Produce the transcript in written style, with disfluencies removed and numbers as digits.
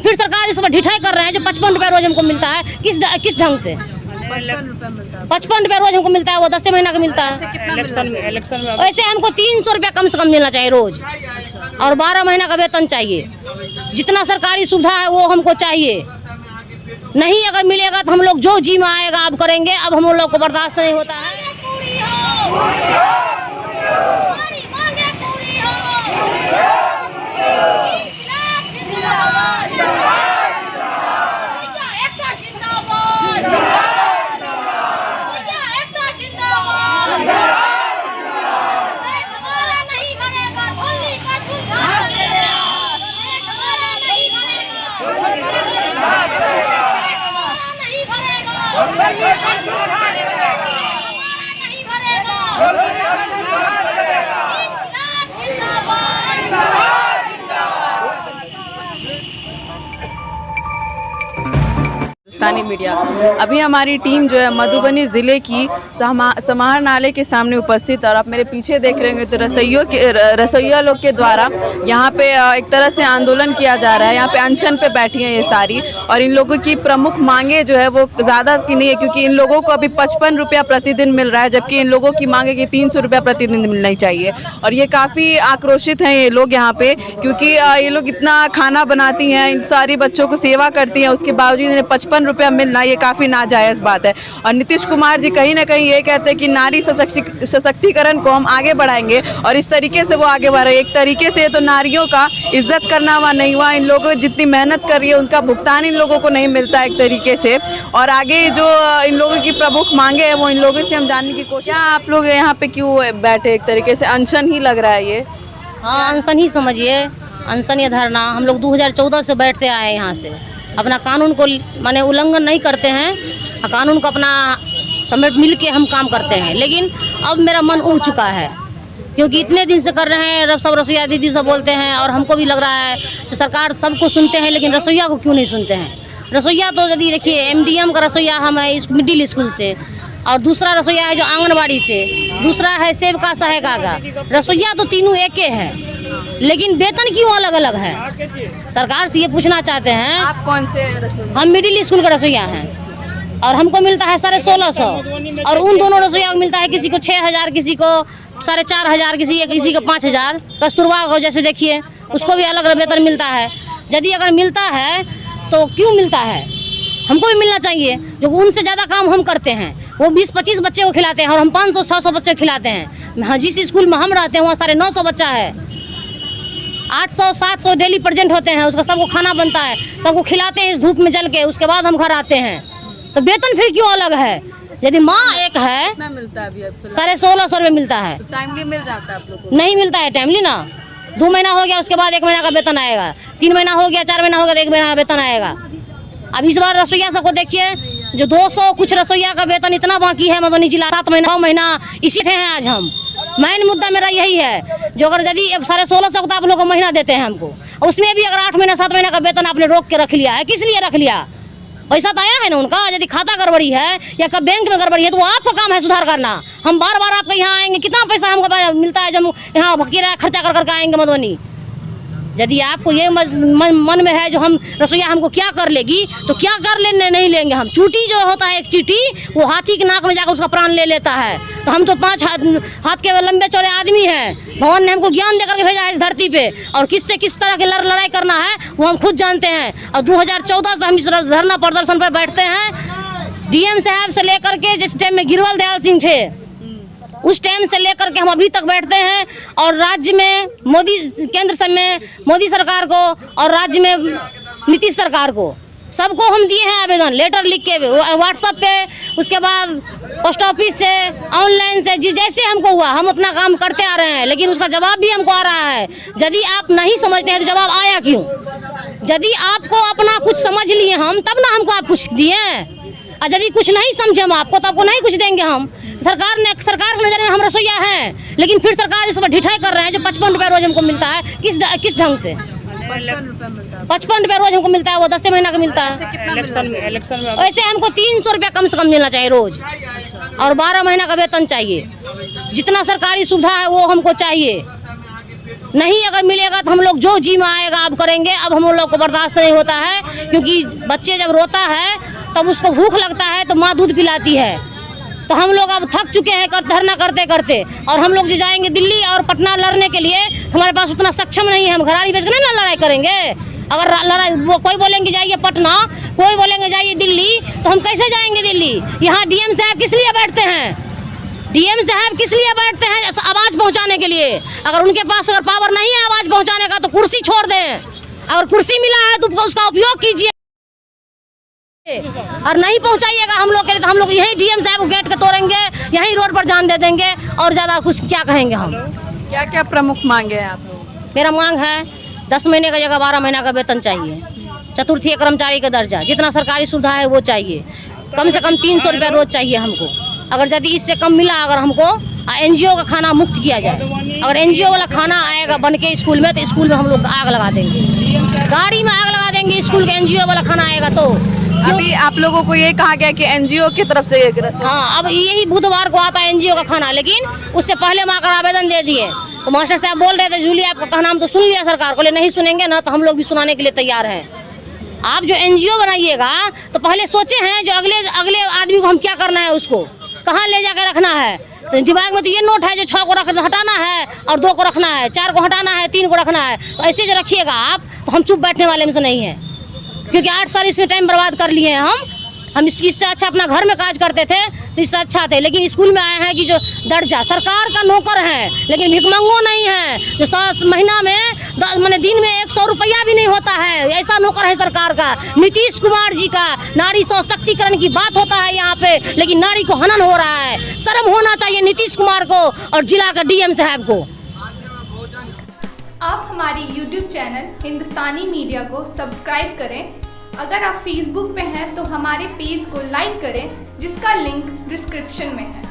लेकिन फिर सरकार इस पर ढिठाई कर रहे हैं। जो 55 रुपये रोज हमको मिलता है किस ढंग से 55 रुपये रोज हमको मिलता है, वो 10 महीना का मिलता है। इलेक्शन में वैसे हमको 300 रुपया कम से कम मिलना चाहिए रोज, और 12 महीना का वेतन चाहिए। जितना सरकारी सुविधा है वो हमको चाहिए। नहीं अगर मिलेगा तो हम लोग जो जी में आएगा अब करेंगे। अब हम लोग को बर्दाश्त नहीं होता है। हिंदुस्तानी मीडिया। अभी हमारी टीम जो है मधुबनी ज़िले की समाहर नाले के सामने उपस्थित, और आप मेरे पीछे देख रहे होंगे तो रसोइया लोग के द्वारा यहाँ पे एक तरह से आंदोलन किया जा रहा है। यहाँ पे अनशन पे बैठी हैं ये सारी, और इन लोगों की प्रमुख मांगे जो है वो ज़्यादा की नहीं है, क्योंकि इन लोगों को अभी 55 रुपया प्रतिदिन मिल रहा है, जबकि इन लोगों की मांगे कि 300 रुपया प्रतिदिन मिलना चाहिए। और ये काफ़ी आक्रोशित हैं ये लोग यहाँ पे, क्योंकि ये लोग इतना खाना बनाती हैं, इन सारी बच्चों को सेवा करती हैं, उसके बावजूद इन्हें 55 रुपया मिलना ये काफ़ी नाजायज़ बात है। और नीतीश कुमार जी कहीं ना कहीं ये कहते हैं कि नारी सशक्तिकरण को हम आगे बढ़ाएंगे, और इस तरीके से वो आगे बढ़ रहे हैं। एक तरीके से तो नारियों का इज्जत करना हुआ नहीं हुआ। इन लोगों जितनी मेहनत कर रही है उनका भुगतान इन लोगों को नहीं मिलता एक तरीके से। और आगे जो इन लोगों की प्रमुख मांगे हैं वो इन लोगों से हम जानने की कोशिश। आप लोग यहाँ पे क्यों बैठे? एक तरीके से अनशन ही लग रहा है ये। हाँ, अनशन ही समझिए, अनशन या धरना। हम लोग 2014 से बैठते आए हैं। यहाँ से अपना कानून को माने उल्लंघन नहीं करते हैं, कानून को अपना समेट मिल के हम काम करते हैं। लेकिन अब मेरा मन उब चुका है, क्योंकि इतने दिन से कर रहे हैं। सब रसोईया दीदी सब बोलते हैं, और हमको भी लग रहा है तो सरकार सबको सुनते हैं, लेकिन रसोईया को क्यों नहीं सुनते हैं? रसोईया तो यदि देखिए MDM का रसोईया हम है इस मिडिल स्कूल से, और दूसरा रसोईया है जो आंगनबाड़ी से, दूसरा है सेवका सहायिका का। रसोईया तो तीनों एक है, लेकिन वेतन क्यों अलग अलग है? सरकार से ये पूछना चाहते हैं। आप कौन से रसोईया? हम मिडिल स्कूल का रसोईया हैं, और हमको मिलता है 1650, और उन दोनों रसोईया को मिलता है किसी को 6000, किसी को 4500, किसी को 5000। कस्तूरबा को जैसे देखिए उसको भी अलग वेतन मिलता है। यदि अगर मिलता है तो क्यों मिलता है? हमको भी मिलना चाहिए, जो उनसे ज़्यादा काम हम करते हैं। वो 20-25 बच्चे को खिलाते हैं, और हम 500-600 बच्चे को खिलाते हैं। जिस स्कूल में हम रहते हैं वहाँ 950 बच्चा है, 800-700 डेली प्रेजेंट होते हैं। उसका सबको खाना बनता है, सबको खिलाते हैं इस धूप में जल के, उसके बाद हम घर आते हैं। तो वेतन फिर क्यों अलग है? यदि माँ एक है, कितना मिलता है अभी? 1650 रुपये मिलता है। तो टाइमली मिल जाता है आप लोगों को? नहीं मिलता है टाइमली ना। 2 महीना हो गया, उसके बाद 1 महीना का वेतन आएगा। 3 महीना हो गया, 4 महीना हो गया तो 1 महीना का वेतन आएगा। अब इस बार रसोईया सबको देखिए, जो 200 कुछ रसोईया का वेतन इतना बाकी है मधुबनी जिला। 7 महीना 9 महीना इसी हैं आज हम। मेन मुद्दा मेरा यही है, जो अगर यदि 1650 का आप लोग को महीना देते हैं हमको, उसमें भी अगर 8 महीना 7 महीना का वेतन आपने रोक के रख लिया है, किस लिए रख लिया? पैसा तो आया है ना उनका। यदि खाता गड़बड़ी है या कब बैंक में गड़बड़ी है तो वो आपका काम है सुधार करना। हम बार बार आपके यहाँ आएंगे, कितना पैसा हमको मिलता है जब यहाँ किराया खर्चा कर करके आएंगे मधुबनी। यदि आपको ये मन में है जो हम रसोईया हमको क्या कर लेगी, तो क्या कर लेने नहीं लेंगे हम। चूटी जो होता है, एक चीटी, वो हाथी के नाक में जाकर उसका प्राण ले लेता है। तो हम तो 5 हाथ के लंबे चौड़े आदमी हैं। भगवान ने हमको ज्ञान देकर के भेजा है इस धरती पे, और किससे किस तरह के लड़ाई करना है वो हम खुद जानते हैं। और 2014 से हम इस धरना प्रदर्शन पर बैठते हैं। DM साहब से लेकर के जिस टाइम में गिरवल दयाल सिंह थे, उस टाइम से लेकर के हम अभी तक बैठते हैं। और राज्य में केंद्र में मोदी सरकार को, और राज्य में नीतीश सरकार को, सबको हम दिए हैं आवेदन लेटर लिख के, व्हाट्सएप पे, उसके बाद पोस्ट ऑफिस से, ऑनलाइन से, जैसे हमको हुआ हम अपना काम करते आ रहे हैं। लेकिन उसका जवाब भी हमको आ रहा है। यदि आप नहीं समझते हैं तो जवाब आया क्यों? यदि आपको अपना कुछ समझ लिए हम, तब ना हमको आप कुछ दिए। और यदि कुछ नहीं समझे हम आपको, तो आपको नहीं कुछ देंगे हम। सरकार की नज़र में हम रसोईया हैं, लेकिन फिर सरकार इस पर ढिठाई कर रहे हैं। जो 55 रुपये रोज हमको मिलता है किस ढंग से? 55 रुपये रोज हमको मिलता है, वो 10 महीना का मिलता है। इलेक्शन में वैसे हमको 300 रुपया कम से कम मिलना चाहिए रोज, और 12 महीना का वेतन चाहिए। जितना सरकारी सुविधा है वो हमको चाहिए। नहीं अगर मिलेगा तो हम लोग जो जी में आएगा अब करेंगे। अब हम लोग को बर्दाश्त नहीं होता है, क्योंकि बच्चे जब रोता है तब उसको भूख लगता है तो माँ दूध पिलाती है। तो हम लोग अब थक चुके हैं धरना करते करते, और हम लोग जो जाएंगे दिल्ली और पटना लड़ने के लिए हमारे पास उतना सक्षम नहीं है। हम घराड़ी बेच के नहीं ना लड़ाई करेंगे। अगर लड़ाई वो कोई बोलेंगे जाइए पटना, कोई बोलेंगे जाइए दिल्ली, तो हम कैसे जाएंगे दिल्ली? यहाँ डीएम साहब किस लिए बैठते हैं? डीएम साहब किस लिए बैठते हैं? आवाज़ पहुंचाने के लिए। अगर उनके पास अगर पावर नहीं है आवाज़ पहुंचाने का तो कुर्सी छोड़ दें। अगर कुर्सी मिला है तो उसका उपयोग कीजिए, और नहीं पहुंचाइएगा हम लोग के लिए तो हम लोग यही डीएम साहब को गेट के तोड़ेंगे, यही रोड पर जान दे देंगे, और ज़्यादा कुछ क्या कहेंगे हम। क्या क्या प्रमुख मांगे हैं आप लोग? मेरा मांग है 10 महीने का जगह 12 महीना का वेतन चाहिए, चतुर्थीय कर्मचारी का दर्जा, जितना सरकारी सुविधा है वो चाहिए, कम से कम 300 रुपये रोज चाहिए हमको। अगर यदि इससे कम मिला अगर हमको, एनजीओ का खाना मुफ्त किया जाए। अगर एनजीओ वाला खाना आएगा बन के स्कूल में तो स्कूल में हम लोग आग लगा देंगे, गाड़ी में आग लगा देंगे स्कूल के एनजीओ वाला खाना आएगा तो। अभी आप लोगों को ये कहा गया कि एनजीओ की तरफ से ये हाँ, अब यही बुधवार को आता है एनजीओ का खाना, लेकिन उससे पहले हम आकर आवेदन दे दिए। तो मास्टर साहब बोल रहे थे जूली आपका कहना हम तो सुन लिया सरकार को, नहीं सुनेंगे ना तो हम लोग भी सुनाने के लिए तैयार हैं। आप जो एनजीओ बनाइएगा तो पहले सोचे हैं जो अगले आदमी को हम क्या करना है, उसको कहाँ ले जाकर रखना है। तो दिमाग में तो ये नोट है जो 6 को हटाना है और 2 को रखना है, 4 को हटाना है, 3 को रखना है। तो ऐसे जो रखिएगा आप तो हम चुप बैठने वाले में से नहीं है, क्योंकि 8 साल इसमें टाइम बर्बाद कर लिए हैं हम इससे अच्छा अपना घर में काज करते थे तो इससे अच्छा थे। लेकिन स्कूल में आए हैं कि जो दर्जा सरकार का नौकर है लेकिन भिखमंगो नहीं है, जो 10 महीना में मैंने दिन में 100 रुपया भी नहीं होता है, ऐसा नौकर है सरकार का। नीतीश कुमार जी का नारी सशक्तिकरण की बात होता है यहाँ पे, लेकिन नारी को हनन हो रहा है। शर्म होना चाहिए नीतीश कुमार को और जिला का डीएम साहब को। आप हमारी YouTube चैनल हिंदुस्तानी मीडिया को सब्सक्राइब करें। अगर आप Facebook पे हैं तो हमारे पेज को लाइक करें, जिसका लिंक डिस्क्रिप्शन में है।